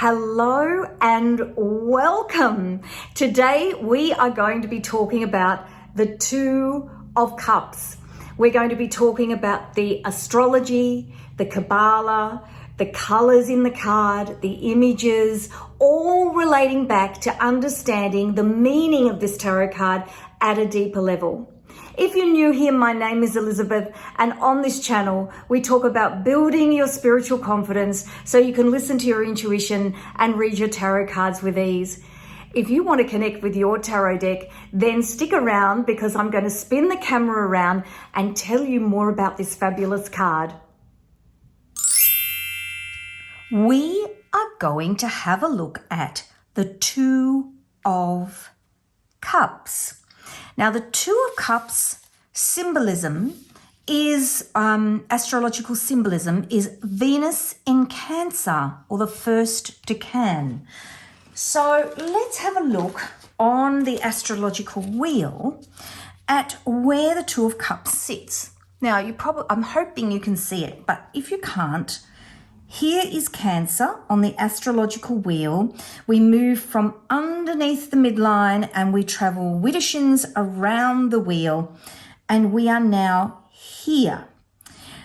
Hello and welcome. Today we are going to be talking about the Two of Cups. We're going to be talking about the astrology, the Kabbalah, the colors in the card, the images, all relating back to understanding the meaning of this tarot card at a deeper level. If you're new here, my name is Elizabeth, and on this channel, we talk about building your spiritual confidence so you can listen to your intuition and read your tarot cards with ease. If you want to connect with your tarot deck, then stick around because I'm going to spin the camera around and tell you more about this fabulous card. We are going to have a look at the Two of Cups. Now, the Two of Cups symbolism is, astrological symbolism is Venus in Cancer, or the first decan. So let's have a look on the astrological wheel at where the Two of Cups sits. Now, I'm hoping you can see it, but if you can't, here is Cancer on the astrological wheel. We move from underneath the midline and we travel widdershins around the wheel, and we are now here.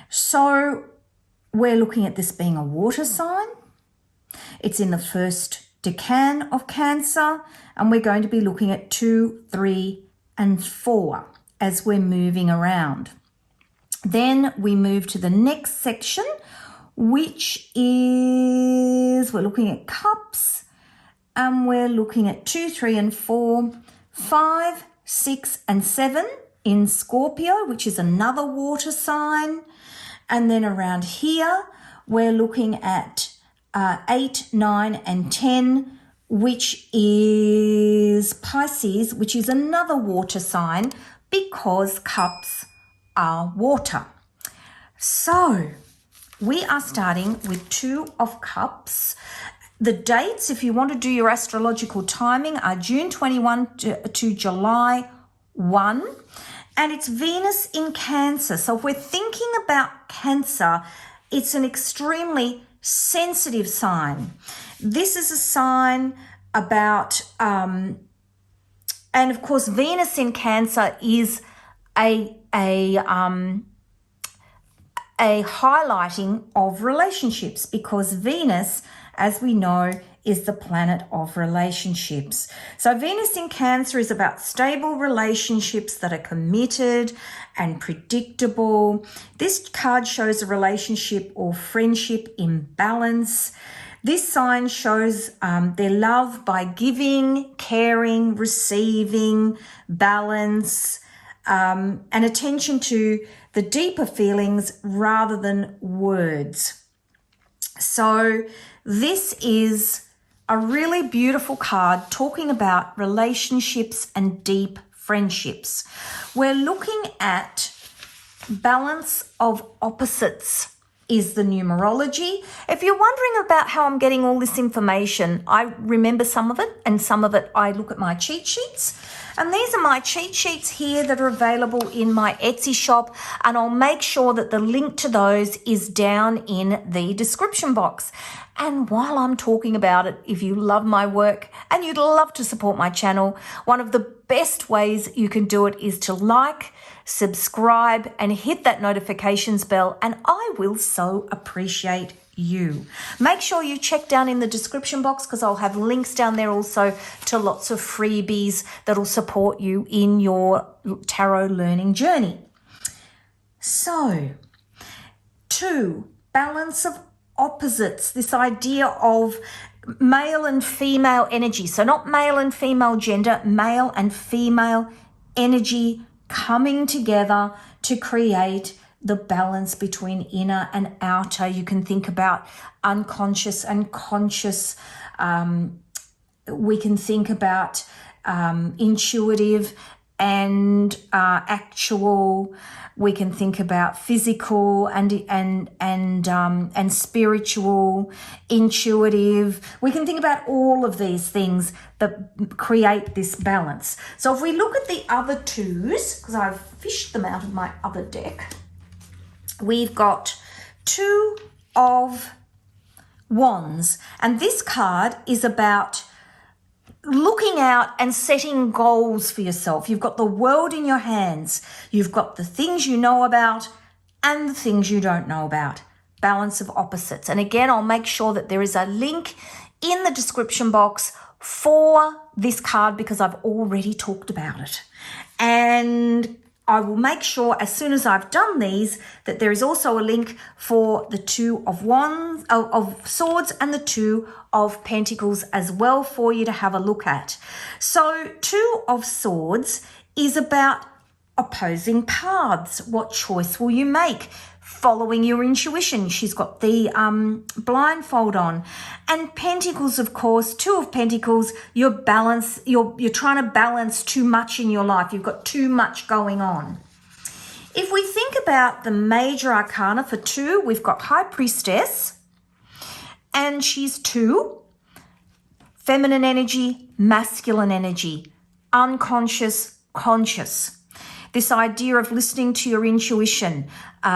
So we're looking at this being a water sign. It's in the first decan of Cancer, and we're going to be looking at 2, 3, and 4 as we're moving around. Then we move to the next section, which is, we're looking at cups, and we're looking at 2, 3, and 4, 5, 6, and 7 in Scorpio, which is another water sign. And then around here, we're looking at 8, 9, and 10, which is Pisces, which is another water sign because cups are water. So we are starting with Two of Cups. The dates, if you want to do your astrological timing, are June 21 to July 1. And it's Venus in Cancer. So if we're thinking about Cancer, it's an extremely sensitive sign. This is a sign about, and of course, Venus in Cancer is a highlighting of relationships, because Venus, as we know, is the planet of relationships. So Venus in Cancer is about stable relationships that are committed and predictable. This card shows a relationship or friendship in balance. This sign shows their love by giving, caring, receiving, balance, and attention to the deeper feelings rather than words. So this is a really beautiful card talking about relationships and deep friendships. We're looking at balance of opposites is the numerology. If you're wondering about how I'm getting all this information, I remember some of it, and some of it I look at my cheat sheets. And these are my cheat sheets here that are available in my Etsy shop, and I'll make sure that the link to those is down in the description box. And while I'm talking about it, if you love my work and you'd love to support my channel, one of the best ways you can do it is to like, subscribe, and hit that notifications bell, and I will so appreciate you. Make sure you check down in the description box, because I'll have links down there also to lots of freebies that'll support you in your tarot learning journey. So, 2, balance of opposites, this idea of male and female energy. So not male and female gender, male and female energy coming together to create the balance between inner and outer. You can think about unconscious and conscious. We can think about intuitive and actual. We can think about physical and spiritual, intuitive. We can think about all of these things that create this balance. So if we look at the other twos, because I've fished them out of my other deck, we've got 2 of Wands. And this card is about looking out and setting goals for yourself. You've got the world in your hands. You've got the things you know about and the things you don't know about. Balance of opposites. And again, I'll make sure that there is a link in the description box for this card because I've already talked about it. And I will make sure as soon as I've done these that there is also a link for the Two of Wands, of Swords, and the Two of Pentacles as well for you to have a look at. So Two of Swords is about opposing paths. What choice will you make? Following your intuition. She's got the blindfold on. And Pentacles, of course, Two of Pentacles, you're trying to balance too much in your life. You've got too much going on. If we think about the major arcana for two, we've got High Priestess, and she's two. Feminine energy, masculine energy, unconscious, conscious. This idea of listening to your intuition,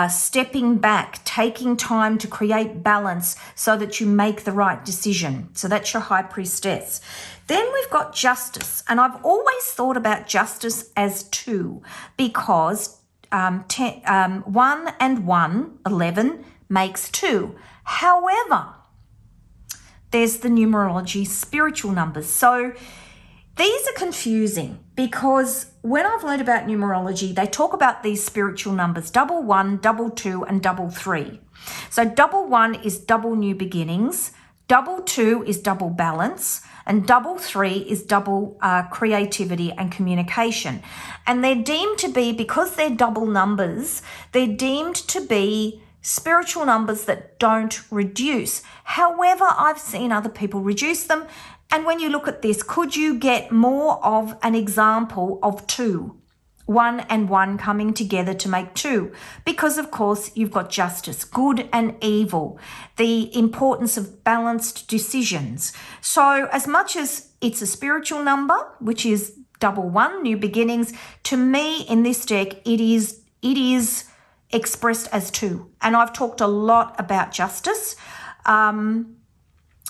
stepping back, taking time to create balance so that you make the right decision. So that's your High Priestess. Then we've got Justice. And I've always thought about Justice as two because 1 and 1, 11, makes two. However, there's the numerology spiritual numbers. So these are confusing because when I've learned about numerology, they talk about these spiritual numbers, 1, 2, and 3. So 1 is double new beginnings, 2 is double balance, and 3 is double creativity and communication. And they're deemed to be, because they're double numbers, they're deemed to be spiritual numbers that don't reduce. However, I've seen other people reduce them. And when you look at this, could you get more of an example of 2? 1 and 1 coming together to make 2. Because, of course, you've got justice, good and evil, the importance of balanced decisions. So as much as it's a spiritual number, which is 1, new beginnings, to me in this deck, it is expressed as 2. And I've talked a lot about justice.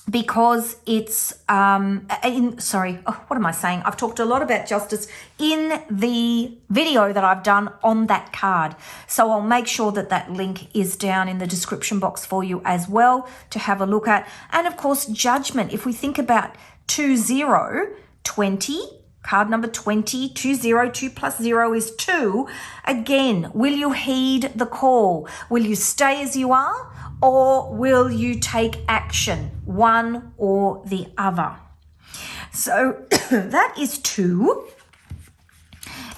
Because it's, what am I saying? I've talked a lot about justice in the video that I've done on that card. So I'll make sure that that link is down in the description box for you as well to have a look at. And of course, judgment. If we think about 20, 20, card number 20, 2 plus 0 is 2. Again, will you heed the call? Will you stay as you are? Or will you take action, one or the other? So that is 2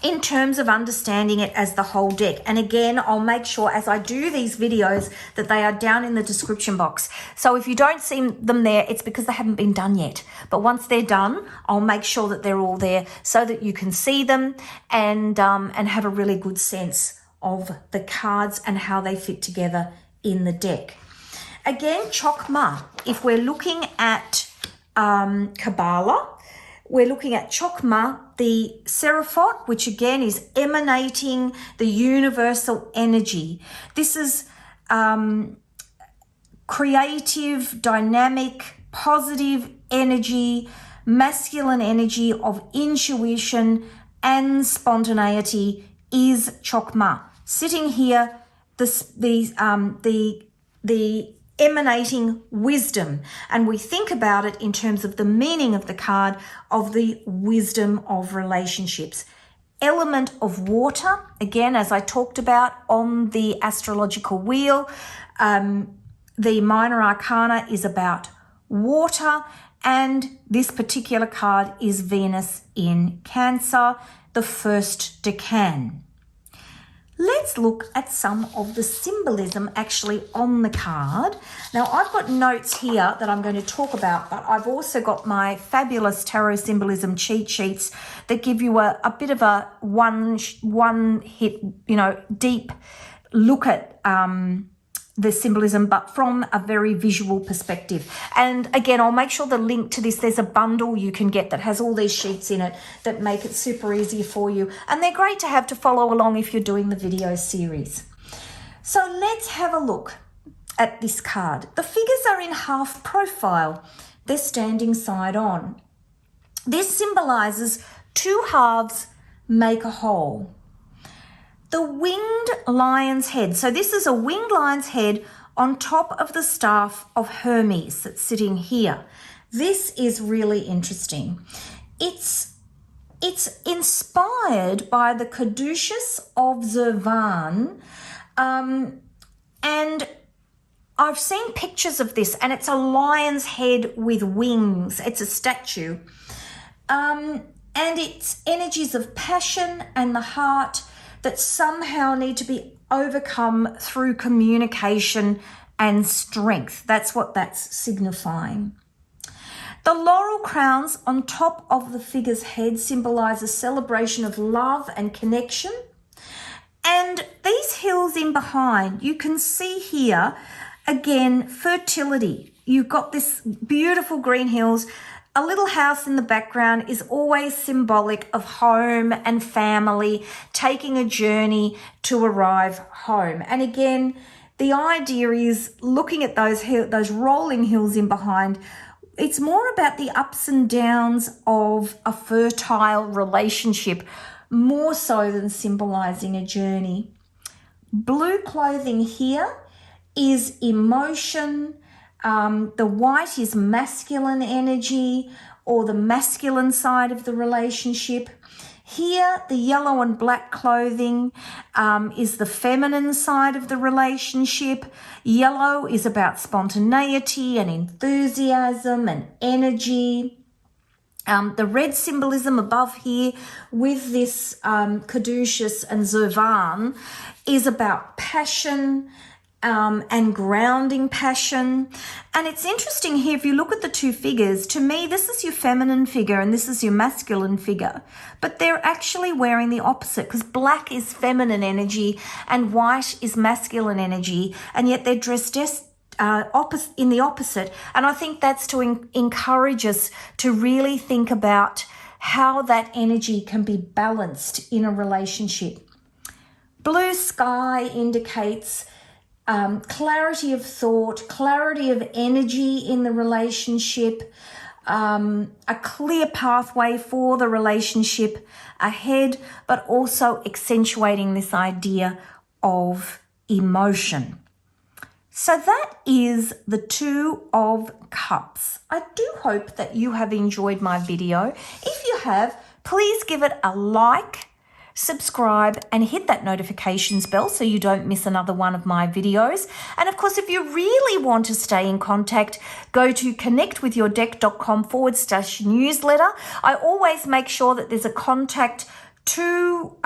in terms of understanding it as the whole deck. And again, I'll make sure as I do these videos that they are down in the description box. So if you don't see them there, it's because they haven't been done yet. But once they're done, I'll make sure that they're all there so that you can see them and have a really good sense of the cards and how they fit together in the deck. Again, Chokmah. If we're looking at Kabbalah, we're looking at Chokmah, the Seraphot, which again is emanating the universal energy. This is creative, dynamic, positive energy, masculine energy of intuition and spontaneity is Chokmah. Sitting here, the emanating wisdom, and we think about it in terms of the meaning of the card of the wisdom of relationships. Element of water, again, as I talked about on the astrological wheel, the minor arcana is about water, and this particular card is Venus in Cancer, the first decan. Let's look at some of the symbolism actually on the card. Now, I've got notes here that I'm going to talk about, but I've also got my fabulous tarot symbolism cheat sheets that give you a bit of a one hit, deep look at the symbolism, but from a very visual perspective. And again, I'll make sure the link to this, there's a bundle you can get that has all these sheets in it that make it super easy for you. And they're great to have to follow along if you're doing the video series. So let's have a look at this card. The figures are in half profile. They're standing side on. This symbolizes two halves make a whole. The winged lion's head. So this is a winged lion's head on top of the staff of Hermes that's sitting here. This is really interesting. It's inspired by the caduceus of Zervan, and I've seen pictures of this, and it's a lion's head with wings. It's a statue. And it's energies of passion and the heart that somehow need to be overcome through communication and strength. That's what that's signifying. The laurel crowns on top of the figure's head symbolize a celebration of love and connection. And these hills in behind, you can see here, again, fertility. You've got this beautiful green hills. A little house in the background is always symbolic of home and family, taking a journey to arrive home. And again, the idea is looking at those rolling hills in behind. It's more about the ups and downs of a fertile relationship, more so than symbolizing a journey. Blue clothing here is emotion. The white is masculine energy or the masculine side of the relationship. Here, the yellow and black clothing is the feminine side of the relationship. Yellow is about spontaneity and enthusiasm and energy. The red symbolism above here with this caduceus and Zervan is about passion, and grounding passion. And it's interesting here, if you look at the two figures, to me, this is your feminine figure and this is your masculine figure. But they're actually wearing the opposite, because black is feminine energy and white is masculine energy, and yet they're dressed in the opposite. And I think that's to encourage us to really think about how that energy can be balanced in a relationship. Blue sky indicates clarity of thought, clarity of energy in the relationship, a clear pathway for the relationship ahead, but also accentuating this idea of emotion. So that is the Two of Cups. I do hope that you have enjoyed my video. If you have, please give it a like, subscribe, and hit that notifications bell so you don't miss another one of my videos. And of course, if you really want to stay in contact, go to connectwithyourdeck.com/newsletter. I always make sure that there's a contact to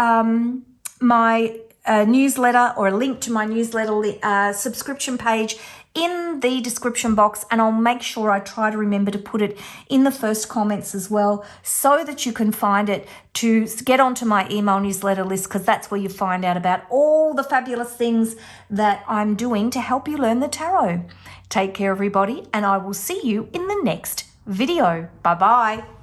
my newsletter, or a link to my newsletter subscription page in the description box, and I'll make sure I try to remember to put it in the first comments as well, so that you can find it to get onto my email newsletter list, because that's where you find out about all the fabulous things that I'm doing to help you learn the tarot. Take care, everybody, and I will see you in the next video. Bye-bye.